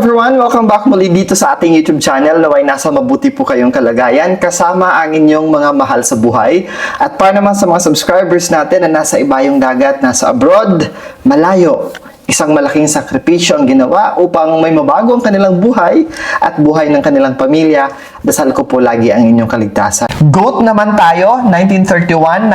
everyone! Welcome back muli dito sa ating YouTube channel. Naway nasa mabuti po kayong kalagayan kasama ang inyong mga mahal sa buhay. At para naman sa mga subscribers natin na nasa ibayong dagat, nasa abroad, malayo, isang malaking sakripisyo ang ginawa upang may mabago ang kanilang buhay at buhay ng kanilang pamilya. Dasal ko po lagi ang inyong kaligtasan. GOAT naman tayo, 1931,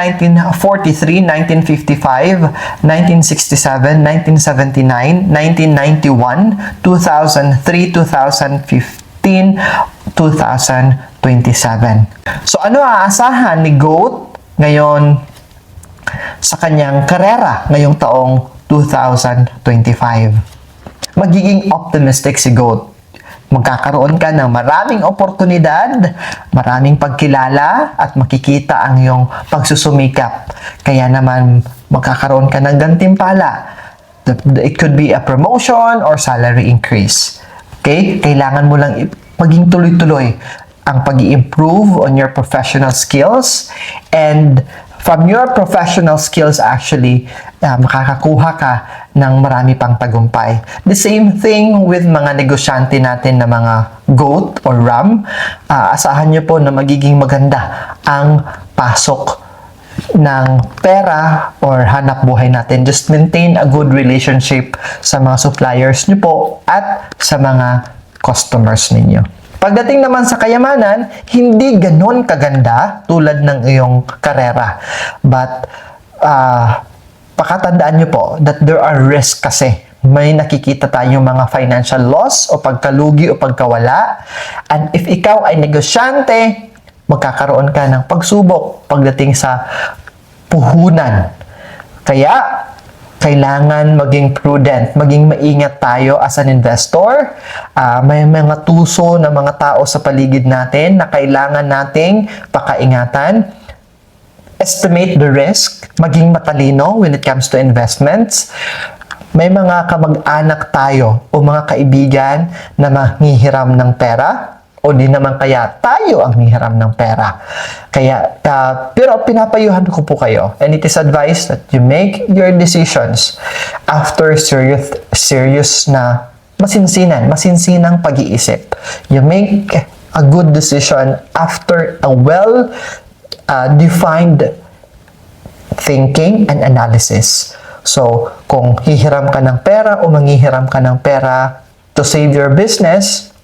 1943, 1955, 1967, 1979, 1991, 2003, 2015, 2027. So ano aasahan ni GOAT ngayon sa kanyang karera ngayong taong 2025? Magiging optimistic si GOAT. Magkakaroon ka ng maraming oportunidad, maraming pagkilala, at makikita ang iyong pagsusumikap. Kaya naman, magkakaroon ka ng gantimpala. It could be a promotion or salary increase. Okay? Kailangan mo lang maging tuloy-tuloy ang pag-i-improve on your professional skills, and from your professional skills actually, makakakuha ka ng marami pang tagumpay. The same thing with mga negosyante natin na mga GOAT or RAM. Asahan nyo po na magiging maganda ang pasok ng pera or hanap buhay natin. Just maintain a good relationship sa mga suppliers nyo po at sa mga customers ninyo. Pagdating naman sa kayamanan, hindi ganon kaganda tulad ng iyong karera. But, pakatandaan nyo po that there are risks kasi. May nakikita tayong mga financial loss o pagkalugi o pagkawala. And if ikaw ay negosyante, magkakaroon ka ng pagsubok pagdating sa puhunan. Kaya, kailangan maging prudent, maging maingat tayo as an investor. May mga tuso na mga tao sa paligid natin na kailangan nating pakaingatan. Estimate the risk, maging matalino when it comes to investments. May mga kamag-anak tayo o mga kaibigan na manghihiram ng pera, o di naman kaya tayo ang hihiram ng pera. Kaya, pero pinapayuhan ko po kayo, and it is advised that you make your decisions after serious na masinsinang pag-iisip. You make a good decision after a defined thinking and analysis. So, kung hihiram ka ng pera o manghihiram ka ng pera to save your business,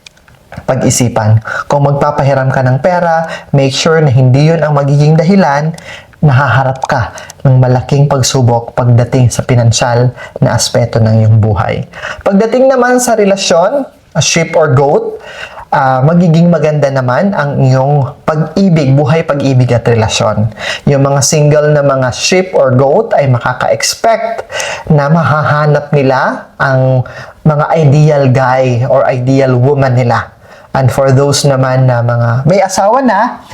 pag-isipan. Kung magpapahiram ka ng pera, make sure na hindi yun ang magiging dahilan na haharap ka ng malaking pagsubok pagdating sa pinansyal na aspeto ng iyong buhay. Pagdating naman sa relasyon, ship or GOAT, magiging maganda naman ang iyong pag-ibig, buhay pag-ibig at relasyon. Yung mga single na mga ship or GOAT ay makaka-expect na mahahanap nila ang mga ideal guy or ideal woman nila. And for those naman na mga may asawa na,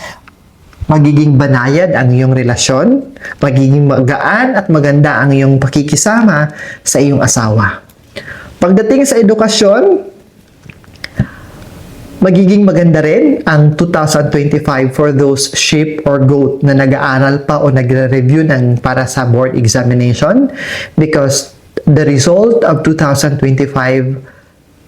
magiging banayad ang iyong relasyon, magiging magaan at maganda ang iyong pakikisama sa iyong asawa. Pagdating sa edukasyon, magiging maganda rin ang 2025 for those ship or GOAT na nag-aaral pa o nagre-review para sa board examination, because the result of 2025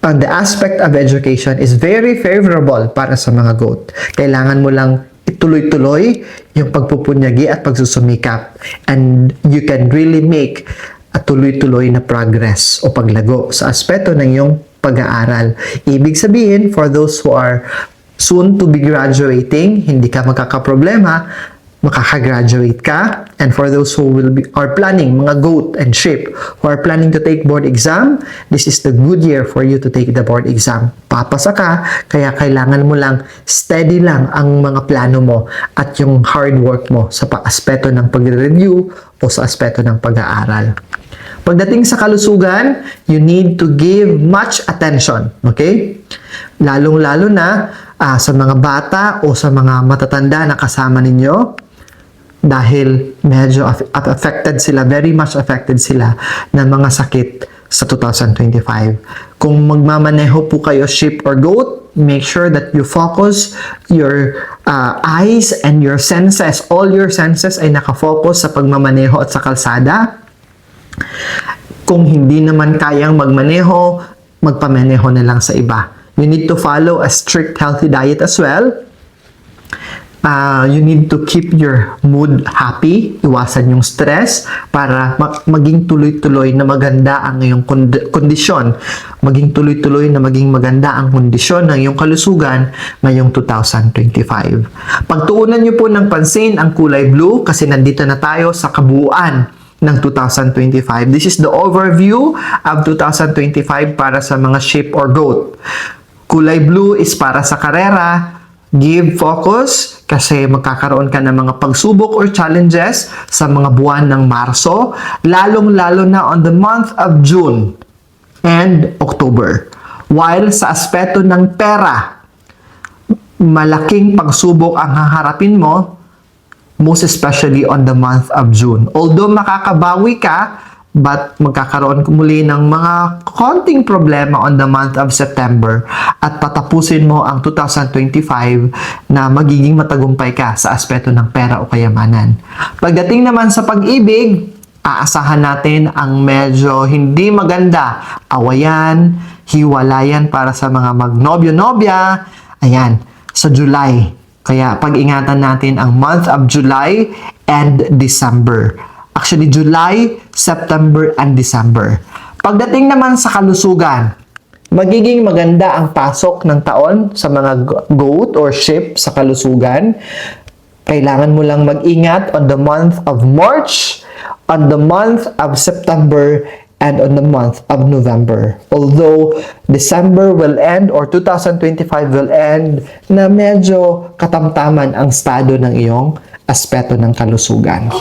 on the aspect of education is very favorable para sa mga GOAT. Kailangan mo lang ituloy-tuloy yung pagpupunyagi at pagsusumikap, and you can really make a tuloy-tuloy na progress o paglago sa aspeto ng iyong pag-aaral. Ibig sabihin, for those who are soon to be graduating, hindi ka magkakaproblema, makakagraduate ka. And for those who are planning, mga GOAT and ship, who are planning to take board exam, this is the good year for you to take the board exam. Papasa ka, kaya kailangan mo lang steady lang ang mga plano mo at yung hard work mo sa aspeto ng pag-review o sa aspeto ng pag-aaral. Pagdating sa kalusugan, you need to give much attention. Okay? Lalong-lalo na sa mga bata o sa mga matatanda na kasama ninyo, dahil medyo affected sila, very much affected sila ng mga sakit sa 2025. Kung magmamaneho po kayo ship or GOAT, make sure that you focus your eyes and your senses, all your senses ay nakafocus sa pagmamaneho at sa kalsada. Kung hindi naman kayang magmaneho, magpamaneho na lang sa iba. You need to follow a strict healthy diet as well. You need to keep your mood happy, iwasan yung stress para maging tuloy-tuloy na maganda ang iyong kondisyon. Maging tuloy-tuloy na maging maganda ang kondisyon ng iyong kalusugan ngayong 2025. Pagtuunan niyo po ng pansin ang kulay blue kasi nandito na tayo sa kabuuan ng 2025. This is the overview of 2025 para sa mga sheep or goat. Kulay blue is para sa karera. Give focus kasi magkakaroon ka ng mga pagsubok or challenges sa mga buwan ng Marso, lalong-lalo na on the month of June and October. While sa aspeto ng pera, malaking pagsubok ang haharapin mo, most especially on the month of June. Although makakabawi ka, but magkakaroon muli ng mga konting problema on the month of September at patapusin mo ang 2025 na magiging matagumpay ka sa aspeto ng pera o kayamanan. Pagdating naman sa pag-ibig, aasahan natin ang medyo hindi maganda, awayan, hiwalayan para sa mga magnobyo-nobya, ayan, sa July. Kaya pag-ingatan natin ang month of July and December. Actually, July, September, and December. Pagdating naman sa kalusugan, magiging maganda ang pasok ng taon sa mga goat or sheep sa kalusugan. Kailangan mo lang mag-ingat on the month of March, on the month of September, and on the month of November. Although December will end or 2025 will end na medyo katamtaman ang estado ng iyong aspeto ng kalusugan.